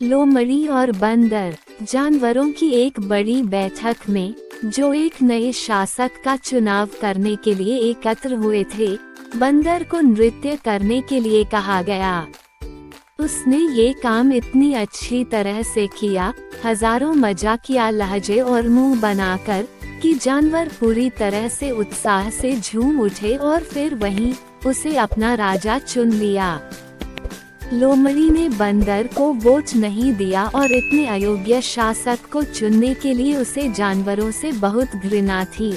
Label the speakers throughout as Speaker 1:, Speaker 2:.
Speaker 1: लोमड़ी और बंदर। जानवरों की एक बड़ी बैठक में, जो एक नए शासक का चुनाव करने के लिए एकत्र हुए थे, बंदर को नृत्य करने के लिए कहा गया। उसने ये काम इतनी अच्छी तरह से किया, हजारों मजाकिया लहजे और मुंह बनाकर, कि जानवर पूरी तरह से उत्साह से झूम उठे और फिर वहीं उसे अपना राजा चुन लिया। लोमड़ी ने बंदर को वोट नहीं दिया और इतने अयोग्य शासक को चुनने के लिए उसे जानवरों से बहुत घृणा थी।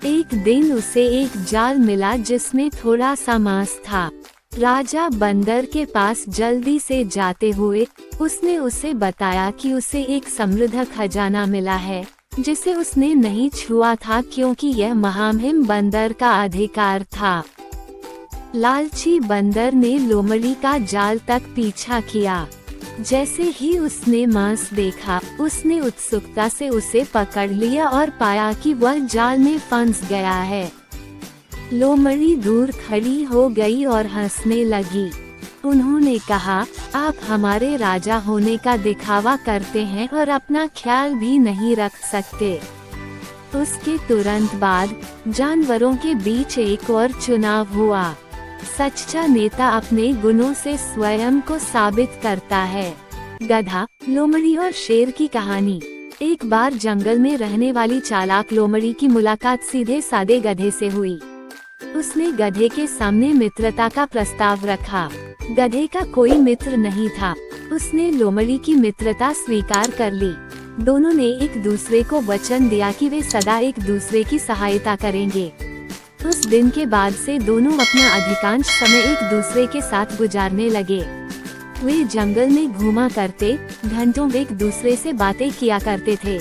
Speaker 1: एक दिन उसे एक जाल मिला जिसमें थोड़ा सा मांस था। राजा बंदर के पास जल्दी से जाते हुए उसने उसे बताया कि उसे एक समृद्ध खजाना मिला है, जिसे उसने नहीं छुआ था क्योंकि यह महामहिम बंदर का अधिकार था। लालची बंदर ने लोमड़ी का जाल तक पीछा किया। जैसे ही उसने मांस देखा, उसने उत्सुकता से उसे पकड़ लिया और पाया कि वह जाल में फंस गया है। लोमड़ी दूर खड़ी हो गई और हंसने लगी। उन्होंने कहा, आप हमारे राजा होने का दिखावा करते हैं और अपना ख्याल भी नहीं रख सकते। उसके तुरंत बाद जानवरों के बीच एक और चुनाव हुआ। सच्चा नेता अपने गुणों से स्वयं को साबित करता है। गधा, लोमड़ी और शेर की कहानी। एक बार जंगल में रहने वाली चालाक लोमड़ी की मुलाकात सीधे सादे गधे से हुई। उसने गधे के सामने मित्रता का प्रस्ताव रखा। गधे का कोई मित्र नहीं था। उसने लोमड़ी की मित्रता स्वीकार कर ली। दोनों ने एक दूसरे को वचन दिया कि वे सदा एक दूसरे की सहायता करेंगे। उस दिन के बाद से दोनों अपना अधिकांश समय एक दूसरे के साथ गुजारने लगे। वे जंगल में घूमा करते, घंटों एक दूसरे से बातें किया करते थे।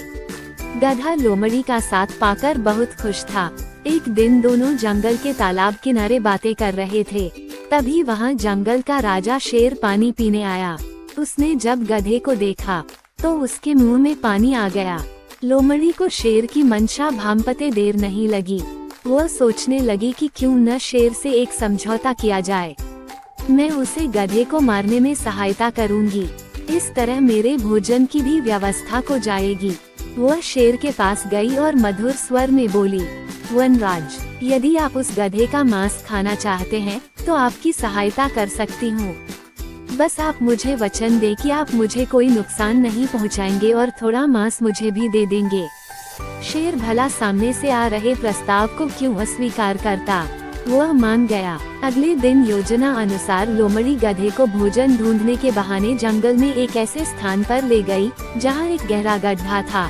Speaker 1: गधा लोमड़ी का साथ पाकर बहुत खुश था। एक दिन दोनों जंगल के तालाब किनारे बातें कर रहे थे। तभी वहां जंगल का राजा शेर पानी पीने आया। उसने जब गधे को देखा तो उसके मुंह में पानी आ गया। लोमड़ी को शेर की मंशा भांपते देर नहीं लगी। वह सोचने लगी कि क्यों न शेर से एक समझौता किया जाए। मैं उसे गधे को मारने में सहायता करूंगी। इस तरह मेरे भोजन की भी व्यवस्था हो जाएगी। वह शेर के पास गई और मधुर स्वर में बोली, वनराज, यदि आप उस गधे का मांस खाना चाहते हैं तो आपकी सहायता कर सकती हूँ। बस आप मुझे वचन दें कि आप मुझे कोई नुकसान नहीं पहुँचाएंगे और थोड़ा मांस मुझे भी दे देंगे। शेर भला सामने से आ रहे प्रस्ताव को क्यों अस्वीकार करता। वह मान गया। अगले दिन योजना अनुसार लोमड़ी गधे को भोजन ढूंढने के बहाने जंगल में एक ऐसे स्थान पर ले गई जहां एक गहरा गड्ढा था।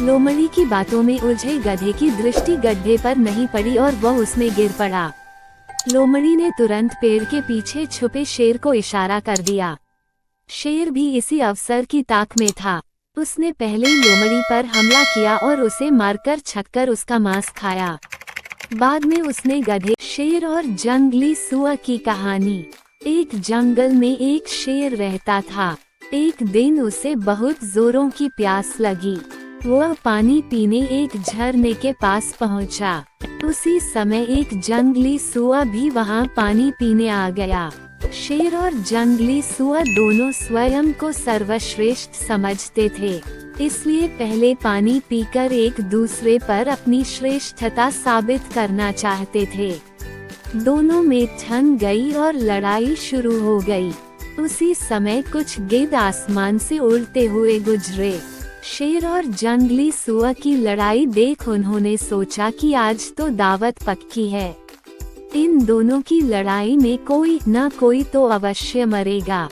Speaker 1: लोमड़ी की बातों में उलझे गधे की दृष्टि गड्ढे पर नहीं पड़ी और वह उसमें गिर पड़ा। लोमड़ी ने तुरंत पेड़ के पीछे छुपे शेर को इशारा कर दिया। शेर भी इसी अवसर की ताक में था। उसने पहले लोमड़ी पर हमला किया और उसे मारकर छक्कर उसका मांस खाया। बाद में उसने गधे, शेर और जंगली सुअर की कहानी। एक जंगल में एक शेर रहता था। एक दिन उसे बहुत जोरों की प्यास लगी। वह पानी पीने एक झरने के पास पहुंचा। उसी समय एक जंगली सुअर भी वहां पानी पीने आ गया। शेर और जंगली सुअर दोनों स्वयं को सर्वश्रेष्ठ समझते थे, इसलिए पहले पानी पीकर एक दूसरे पर अपनी श्रेष्ठता साबित करना चाहते थे। दोनों में ठन गई और लड़ाई शुरू हो गई। उसी समय कुछ गिद्ध आसमान से उड़ते हुए गुजरे। शेर और जंगली सुअर की लड़ाई देख उन्होंने सोचा कि आज तो दावत पक्की है। इन दोनों की लड़ाई में कोई न कोई तो अवश्य मरेगा।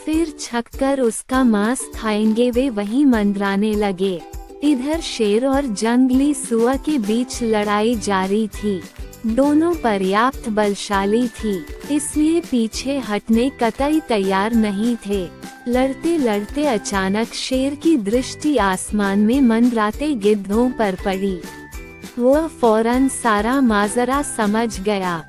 Speaker 1: फिर छककर उसका मांस खाएंगे। वे वहीं मंडराने लगे। इधर शेर और जंगली सुअर के बीच लड़ाई जारी थी। दोनों पर्याप्त बलशाली थी, इसलिए पीछे हटने कतई तैयार नहीं थे। लड़ते लड़ते अचानक शेर की दृष्टि आसमान में मंडराते गिद्धों पर पड़ी। वह फौरन सारा माजरा समझ गया।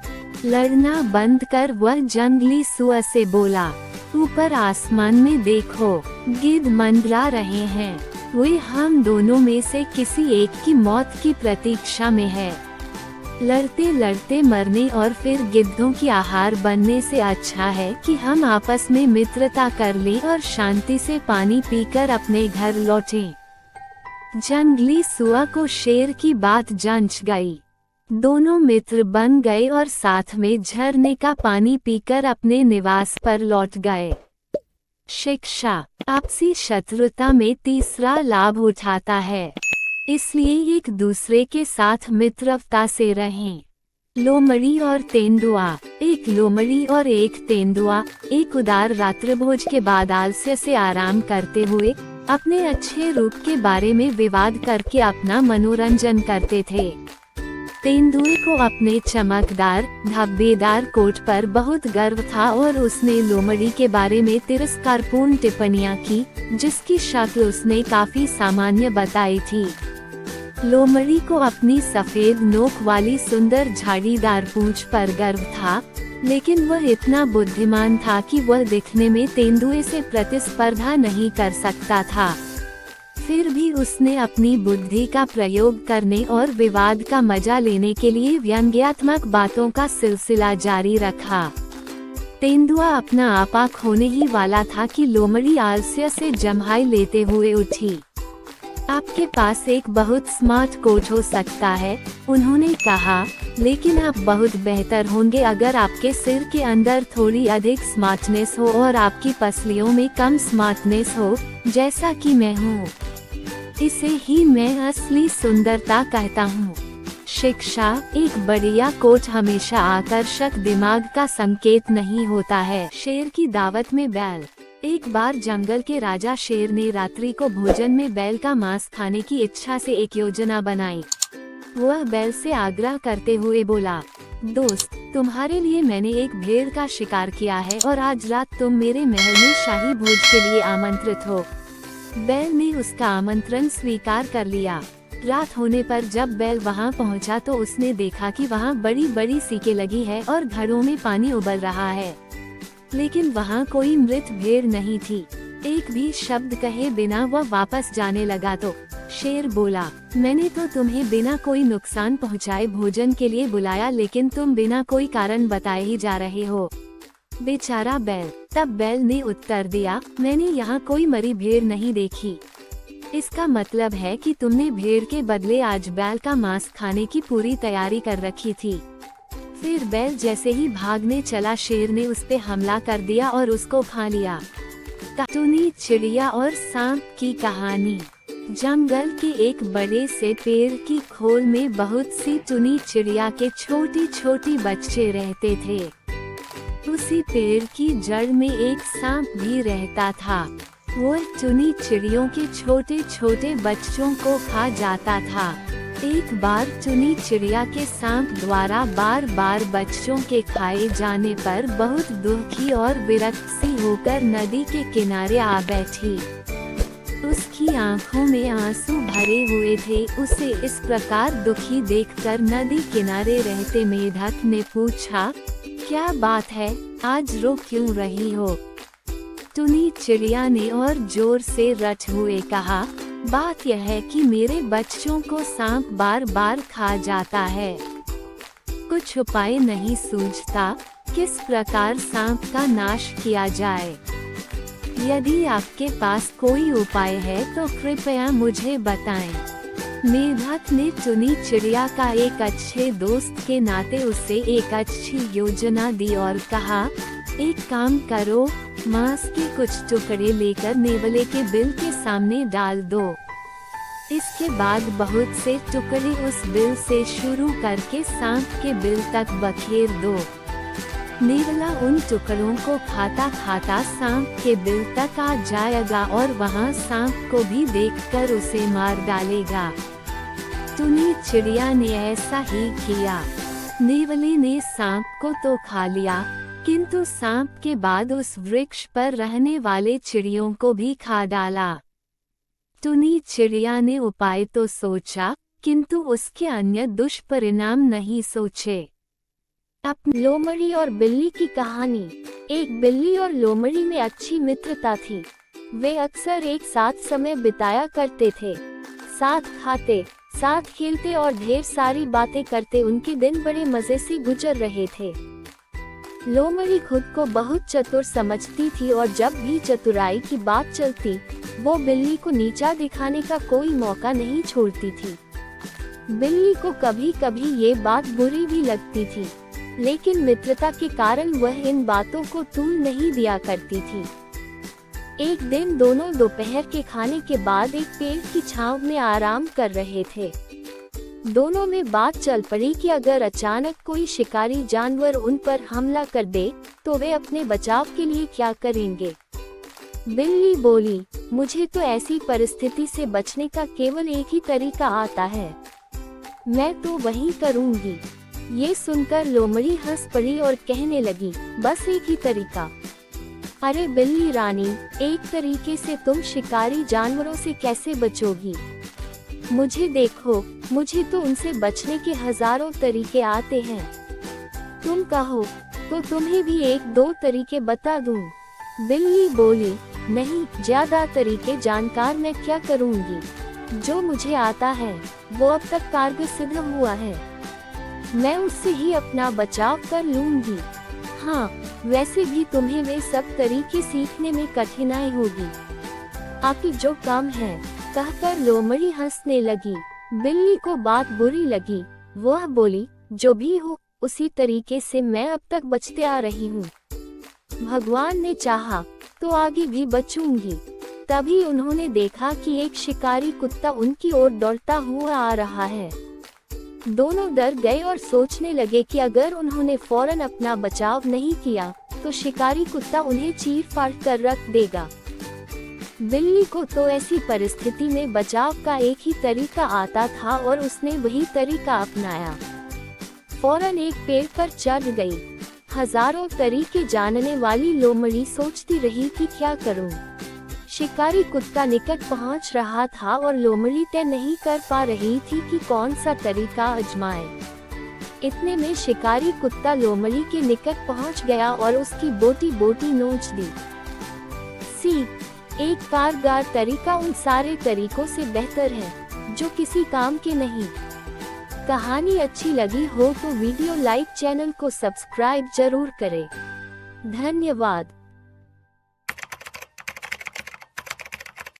Speaker 1: लड़ना बंद कर वह जंगली सुअर से बोला, ऊपर आसमान में देखो, गिद्ध मंडरा रहे हैं। वे हम दोनों में से किसी एक की मौत की प्रतीक्षा में है। लड़ते लड़ते मरने और फिर गिद्धों की आहार बनने से अच्छा है कि हम आपस में मित्रता कर लें और शांति से पानी पीकर अपने घर लौटें। जंगली सुआ को शेर की बात जंच गई। दोनों मित्र बन गए और साथ में झरने का पानी पीकर अपने निवास पर लौट गए। शिक्षा, आपसी शत्रुता में तीसरा लाभ उठाता है, इसलिए एक दूसरे के साथ मित्रता से रहें। लोमड़ी और तेंदुआ। एक लोमड़ी और एक तेंदुआ एक उदार रात्रिभोज के बाद आलस्य से आराम करते हुए अपने अच्छे रूप के बारे में विवाद करके अपना मनोरंजन करते थे। तेंदुए को अपने चमकदार धब्बेदार कोट पर बहुत गर्व था और उसने लोमड़ी के बारे में तिरस्कारपूर्ण टिप्पणियां की, जिसकी शक्ल उसने काफी सामान्य बताई थी। लोमड़ी को अपनी सफेद नोक वाली सुंदर झाड़ीदार पूंछ पर गर्व था, लेकिन वह इतना बुद्धिमान था कि वह दिखने में तेंदुए से प्रतिस्पर्धा नहीं कर सकता था। फिर भी उसने अपनी बुद्धि का प्रयोग करने और विवाद का मजा लेने के लिए व्यंग्यात्मक बातों का सिलसिला जारी रखा। तेंदुआ अपना आपा खोने ही वाला था कि लोमड़ी आलस्य से जम्हाई लेते हुए उठी। आपके पास एक बहुत स्मार्ट कोच हो सकता है, उन्होंने कहा, लेकिन आप बहुत बेहतर होंगे अगर आपके सिर के अंदर थोड़ी अधिक स्मार्टनेस हो और आपकी पसलियों में कम स्मार्टनेस हो, जैसा कि मैं हूँ। इसे ही मैं असली सुंदरता कहता हूँ। शिक्षा, एक बढ़िया कोच हमेशा आकर्षक दिमाग का संकेत नहीं होता है। शेर की दावत में बैल। एक बार जंगल के राजा शेर ने रात्रि को भोजन में बैल का मांस खाने की इच्छा से एक योजना बनाई। वह बैल से आग्रह करते हुए बोला, दोस्त, तुम्हारे लिए मैंने एक भेड़ का शिकार किया है और आज रात तुम मेरे महल में शाही भोज के लिए आमंत्रित हो। बैल ने उसका आमंत्रण स्वीकार कर लिया। रात होने पर जब बैल वहां पहुंचा तो उसने देखा कि वहां बड़ी बड़ी सीकें लगी है और घड़ों में पानी उबल रहा है, लेकिन वहां कोई मृत भेड़ नहीं थी। एक भी शब्द कहे बिना वह वापस जाने लगा तो शेर बोला, मैंने तो तुम्हें बिना कोई नुकसान पहुंचाए भोजन के लिए बुलाया, लेकिन तुम बिना कोई कारण बताए ही जा रहे हो। बेचारा बैल। तब बैल ने उत्तर दिया, मैंने यहाँ कोई मरी भेड़ नहीं देखी। इसका मतलब है कि तुमने भेड़ के बदले आज बैल का मांस खाने की पूरी तैयारी कर रखी थी। फिर बैल जैसे ही भागने चला, शेर ने उस पे हमला कर दिया और उसको खा लिया। टुनी चिड़िया और सांप की कहानी। जंगल के एक बड़े से पेड़ की खोल में बहुत सी टुनी चिड़िया के छोटी छोटी बच्चे रहते थे। उसी पेड़ की जड़ में एक सांप भी रहता था। वो टुनी चिड़ियों के छोटे छोटे बच्चों को खा जाता था। एक बार टुनी चिड़िया के सांप द्वारा बार बार बच्चों के खाए जाने पर बहुत दुखी और विरक्त सी होकर नदी के किनारे आ बैठी। उसकी आंखों में आंसू भरे हुए थे। उसे इस प्रकार दुखी देखकर नदी किनारे रहते मेढक ने पूछा, क्या बात है, आज रो क्यों रही हो? टुनी चिड़िया ने और जोर से रट हुए कहा, बात यह है कि मेरे बच्चों को सांप बार बार खा जाता है। कुछ उपाय नहीं सूझता, किस प्रकार सांप का नाश किया जाए। यदि आपके पास कोई उपाय है तो कृपया मुझे बताएं। मेढक ने टुनी चिड़िया का एक अच्छे दोस्त के नाते उसे एक अच्छी योजना दी और कहा, एक काम करो, मांस के कुछ टुकड़े लेकर नेवले के बिल के सामने डाल दो। इसके बाद बहुत से टुकड़े उस बिल से शुरू करके सांप के बिल तक बखेर दो। नेवला उन टुकड़ों को खाता खाता सांप के बिल तक आ जाएगा और वहां सांप को भी देखकर उसे मार डालेगा। टुनी चिड़िया ने ऐसा ही किया। नेवले ने सांप को तो खा लिया, किंतु सांप के बाद उस वृक्ष पर रहने वाले चिड़ियों को भी खा डाला। टुनी चिड़िया ने उपाय तो सोचा, किंतु उसके अन्य दुष्परिणाम नहीं सोचे। अब लोमड़ी और बिल्ली की कहानी। एक बिल्ली और लोमड़ी में अच्छी मित्रता थी। वे अक्सर एक साथ समय बिताया करते थे। साथ खाते, साथ खेलते और ढेर सारी बातें करते उनके दिन बड़े मजे से गुजर रहे थे। लोमड़ी खुद को बहुत चतुर समझती थी और जब भी चतुराई की बात चलती वो बिल्ली को नीचा दिखाने का कोई मौका नहीं छोड़ती थी। बिल्ली को कभी कभी ये बात बुरी भी लगती थी, लेकिन मित्रता के कारण वह इन बातों को तूल नहीं दिया करती थी। एक दिन दोनों दोपहर के खाने के बाद एक पेड़ की छांव में आराम कर रहे थे। दोनों में बात चल पड़ी कि अगर अचानक कोई शिकारी जानवर उन पर हमला कर दे तो वे अपने बचाव के लिए क्या करेंगे। बिल्ली बोली, मुझे तो ऐसी परिस्थिति से बचने का केवल एक ही तरीका आता है, मैं तो वही करूंगी। ये सुनकर लोमड़ी हंस पड़ी और कहने लगी, बस एक ही तरीका? अरे बिल्ली रानी, एक तरीके से तुम शिकारी जानवरों से कैसे बचोगी? मुझे देखो, मुझे तो उनसे बचने के हजारों तरीके आते हैं। तुम कहो तो तुम्हें भी एक दो तरीके बता दूं। बिल्ली बोली, नहीं, ज्यादा तरीके जानकार मैं क्या करूंगी। जो मुझे आता है वो अब तक कारगर सिद्ध हुआ है, मैं उससे ही अपना बचाव कर लूंगी। हाँ, वैसे भी तुम्हें वे सब तरीके सीखने में कठिनाई होगी, आपकी जो काम है। कहकर लोमड़ी हंसने लगी। बिल्ली को बात बुरी लगी, वह बोली, जो भी हो उसी तरीके से मैं अब तक बचते आ रही हूँ, भगवान ने चाहा तो आगे भी बचूंगी। तभी उन्होंने देखा कि एक शिकारी कुत्ता उनकी ओर दौड़ता हुआ आ रहा है। दोनों डर गए और सोचने लगे कि अगर उन्होंने फौरन अपना बचाव नहीं किया तो शिकारी कुत्ता उन्हें चीर फाड़ कर रख देगा। बिल्ली को तो ऐसी परिस्थिति में बचाव का एक ही तरीका आता था और उसने वही तरीका अपनाया। फौरन एक पेड़ पर चढ़ गई। हजारों तरीके जानने वाली लोमड़ी सोचती रही कि क्या करूं। शिकारी कुत्ता निकट पहुंच रहा था और लोमड़ी तय नहीं कर पा रही थी कि कौन सा तरीका आजमाए। इतने में शिकारी कुत्ता लोमड़ी के निकट पहुंच गया और उसकी बोटी बोटी नोच दी। एक कारगर तरीका उन सारे तरीकों से बेहतर है जो किसी काम के नहीं। कहानी अच्छी लगी हो तो वीडियो लाइक, चैनल को सब्सक्राइब जरूर करें। धन्यवाद।